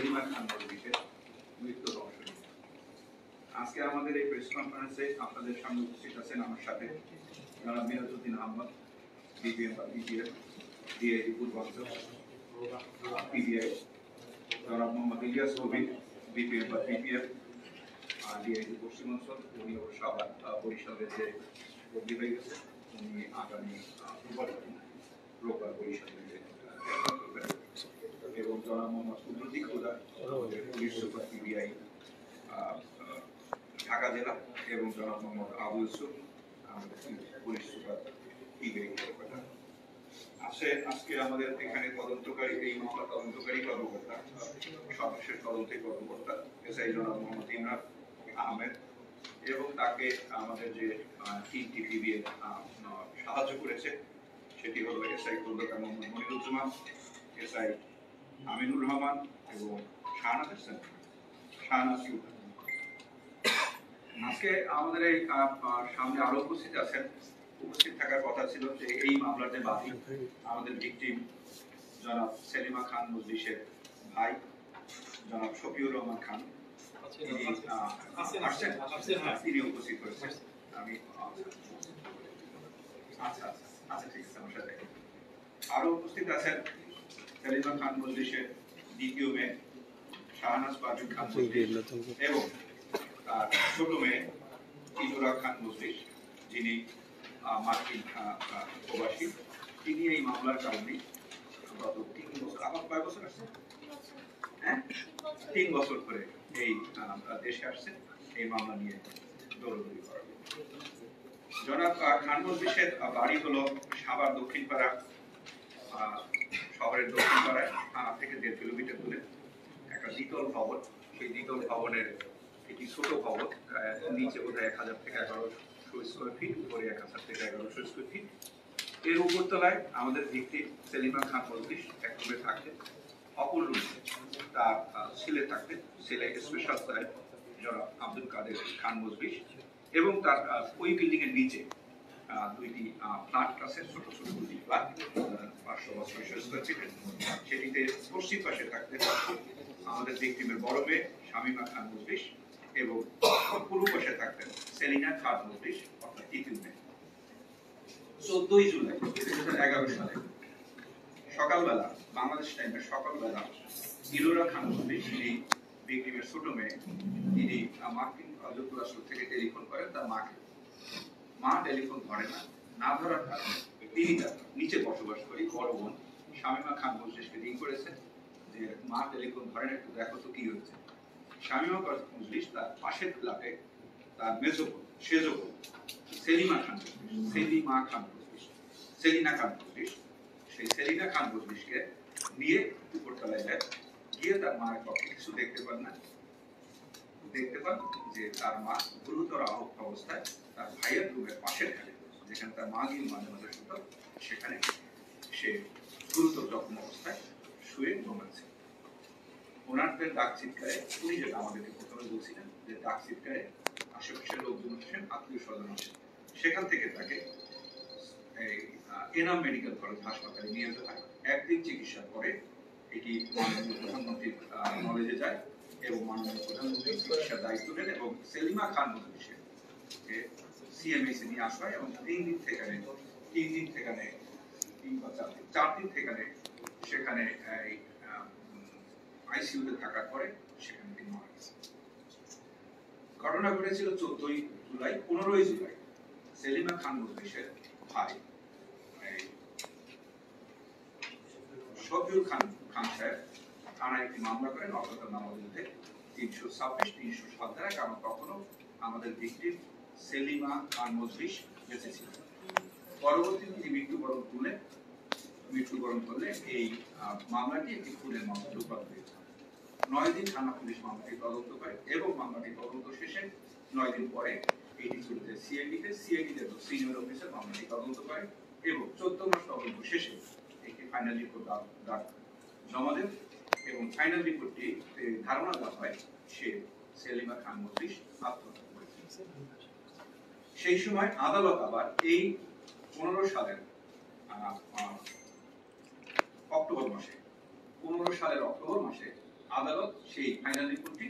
সেলিমা খান মজলিসের মৃত্যুর অংশ নিয়ে। আজকে আমাদের এই প্রেস কনফারেন্সে আপনাদের সামনে উপস্থিত আছেন আমার সাথে জনাব মিরাজউদ্দিন আহমদ, বিপিএম বা বিপিএফ, ডিআইজি পূর্বাঞ্চল, পিবিআই, জনাব মোহাম্মদ ইলিয়াস কবির, বিপিএম বা বিপিএফ, ডিআইজি পশ্চিমাঞ্চল। উনি অবশ্য আবার বরিশালের যে বদলি হয়ে গেছে, উনি আগামী রোববার বরিশালে এবং জনাব মোহাম্মদ কুদরতি খোদা, পুলিশ সুপার পিবিআই ঢাকা জেলা, এবং জনাব Mohammad Abu Yusuf, police super PBI Kolkata. আজকে আমাদের এখানে তদন্তকারী, এই মামলা তদন্তকারী কর্মকর্তা, সর্বশেষ তদন্তের কর্মকর্তা এসআই জনাব মোহাম্মদ ইমরান আহমেদ, এবং তাকে আমাদের যে তিনটি পিবিএ সাহায্য করেছে সেটি হলো এসআই কলকাতা মোহাম্মদ মনিরুজ্জামান, এসআই আমিনুর রহমান এবং শাহনাজ সুলতান। আজকে আমাদের এই সামনে আরো উপস্থিত থাকার কথা ছিল যে এই মামলার যে বাদী, আমাদের ভিকটিম জনাব সেলিমা খান মজলিসের ভাই জনাব শফিউর রহমান খান, তিনি উপস্থিত হয়েছেন। আমি আচ্ছা ঠিক আছে, আমার সাথে আরো উপস্থিত আছেন সেলিমা খান মজলিসের দ্বিতীয় মেয়ে শাহনাজ পারভীন খান মজলিস এবং তার ছোট মেয়ে ইনুরা খান মজলিস, যিনি মার্কিন প্রবাসী। তিনি এই মামলার কারণে গত 3 বছর, আমার কয় বছর আসছে, 3 বছর ধরে এই দেশে আসছেন এই মামলা নিয়ে দৌড়দৌড়ি করার। জনাব খান মজলিসের বাড়ি হলো সাভার দক্ষিণপাড়া শহরের দক্ষিণপাড়ায়, থানা থেকে 1.5 কিলোমিটার দূরে একটা দ্বিতল ভবন। সেই দ্বিতল ভবনের একটি ছোট ভবন, নিচে বোধহয় 1000 থেকে 1100 স্কোয়ার ফিট, উপরে 1000 থেকে 1100 স্কোয়ার ফিট। এর উপরতলায় আমাদের ভিকটিম সেলিমা খান মজলিস এক রুমে থাকতেন, অপর রুমে তার ছেলে থাকতেন, ছেলে স্পেশাল সাহেব জনাব আব্দুল কাদের খান মজলিস, এবং তার ওই বিল্ডিং এর নিচে দুইটি ফ্ল্যাট আছে, ছোট ছোট দুটি ফ্ল্যাট 500 বা 600 স্কোয়ার ফিটের। সেটিতে পশ্চিম পাশে থাকতেন আমাদের ভিকটিমের বড় মেয়ে শামীমা খান মজলিস, এবং পূর্ব পাশে থাকতেন সেলিনা খান মজলিস, অর্থাৎ তৃতীয় মেয়ে। 14 জুলাই 2011 সালে সকালবেলা, বাংলাদেশ টাইমের সকালবেলা, ইনুরা খান মজলিস, যিনি ভিকটিমের ছোট মেয়ে, তিনি মার্কিন যুক্তরাষ্ট্র থেকে টেলিফোন করেন তার মাকে। মা টেলিফোন ধরে না ধরার কারণে তিনি তার নিচে বসবাস করি বড় বোন শামীমা খান মজলিসকে রিং করেছেন যে মা টেলিফোন ধরে না, একটু দেখো তো কি হয়েছে। শামীমা খান মজলিস তার পাশের ফ্ল্যাটে তার মেজো বোন, সেজো বোন সেলিনা খান মজলিস, সেই সেলিনা খান মজলিসকে নিয়ে উপরতলায় যায়। গিয়ে তার মায়ের পক্ষে কিছু দেখতে পান যে তার মা গুরুতর আহত অবস্থায় তার ভাইয়ের রুমের পাশের ঘরে, যেখানে তার মা গিয়ে মাঝে মাঝে শুতো, সেখানে সে গুরুতর জখম অবস্থায় শুয়ে ঘুমাচ্ছে। ওনাদের ডাক চিৎকারে, উনি যেটা আমাদেরকে প্রথমে বলছিলেন যে ডাক চিৎকারে আশেপাশের লোকজন আসেন, আত্মীয় স্বজন আসেন, সেখান থেকে তাকে এনাম মেডিকেল কলেজ হাসপাতালে নিয়ে যেতে হয়। একদিন চিকিৎসার পরে এটি মাননীয় প্রধানমন্ত্রীর নলেজে যায় এবং মাননীয় প্রধানমন্ত্রী চিকিৎসার দায়িত্ব নেন এবং সেলিমা খান মজলিসের সিএমএসে নিয়ে আসা হয় এবং 4 দিন সেখানে আইসিইউতে থাকার পরে সেখানে তিনি মারা গেছেন। ঘটনা ঘটেছিল 14 জুলাই। 15 জুলাই সেলিমা খান মজলিসের ভাই শফিউর খান সাহেব থানায় একটি মামলা করেন অজ্ঞাতনামার বিরুদ্ধে 326, 307 ধারায়, কারণ তখনও আমাদের ভিকটিম সেলিমা খান মজলিস বেঁচে ছিলেন। পরবর্তীতে তিনি মৃত্যুবরণ করলে এই মামলাটি একটি খুনের মামলায় রূপান্তরিত হয়। 9 দিন থানা পুলিশ মামলাটি তদন্ত করে এবং মামলাটি তদন্ত শেষে 9 দিন পরে এটি চলছে সিআইডিতে সিনিয়র অফিসার মামলাটি তদন্ত করে এবং 14 মাস তদন্ত শেষে একটি ফাইনাল রিপোর্ট জমা দেন এবং ফাইনাল রিপোর্টটি ধারণা দেওয়া হয় সে সেলিমা খান মজলিস আত্মহত্যা করেছেন। সেই সময় আদালত আবার এই 15 সালের অক্টোবর মাসে আদালত সেই ফাইনাল রিপোর্টটি